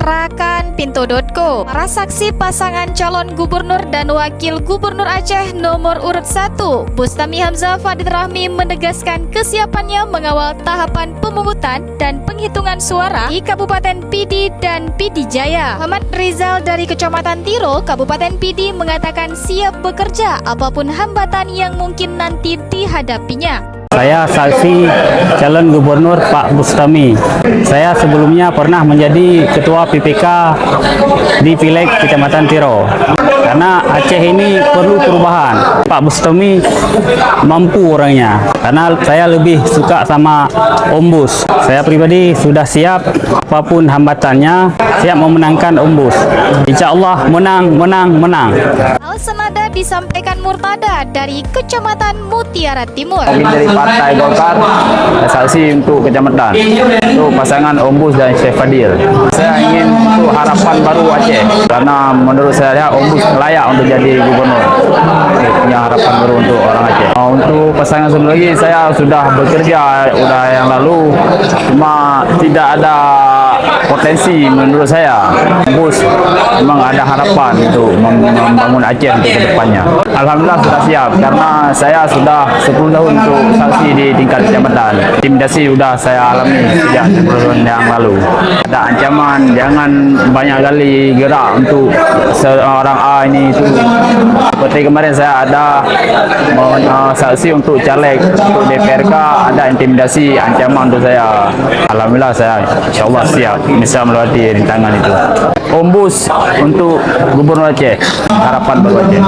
Rakan Pintu.co. Para saksi pasangan calon gubernur dan wakil gubernur Aceh nomor urut 1, Bustami Hamzah Fadil Rahmi menegaskan kesiapannya mengawal tahapan pemungutan dan penghitungan suara di Kabupaten Pidi dan Pidi Jaya. Muhammad Rizal dari Kecamatan Tiro, Kabupaten Pidi mengatakan siap bekerja apapun hambatan yang mungkin nanti dihadapinya. Saya saksi calon gubernur Pak Bustami. Saya sebelumnya pernah menjadi ketua PPK di Pileg Kecamatan Tiro. Karena Aceh ini perlu perubahan. Pak Bustami mampu orangnya. Karena saya lebih suka sama Om Bus. Saya pribadi sudah siap apapun hambatannya, siap memenangkan Om Bus. Insya Allah menang. Hal senada disampaikan Murtada dari Kecamatan Mutiara Timur. Dari Partai Golkar, saksi untuk kecamatan, untuk pasangan Om Bus dan Syekh Fadil. Saya ingin untuk harapan baru Aceh, karena menurut saya Om Bus layak untuk jadi gubernur. Punya harapan baru untuk orang Aceh. Untuk pasangan sebelum lagi saya sudah bekerja yang lalu, cuma tidak ada potensi menurut saya. Om Bus memang ada harapan untuk membangun Aceh untuk kedepannya. Alhamdulillah sudah siap, karena saya sudah 10 tahun untuk saksi di tingkat kecamatan. Intimidasi sudah saya alami sejak 10 tahun yang lalu. Ada ancaman jangan banyak kali gerak untuk seorang A ini itu. Seperti kemarin saya ada saksi untuk caleg untuk DPRK, ada intimidasi ancaman untuk saya. Alhamdulillah saya insyaallah siap bisa melewati rintangan itu. Om Bus untuk Gubernur Aceh, harapan baru Aceh.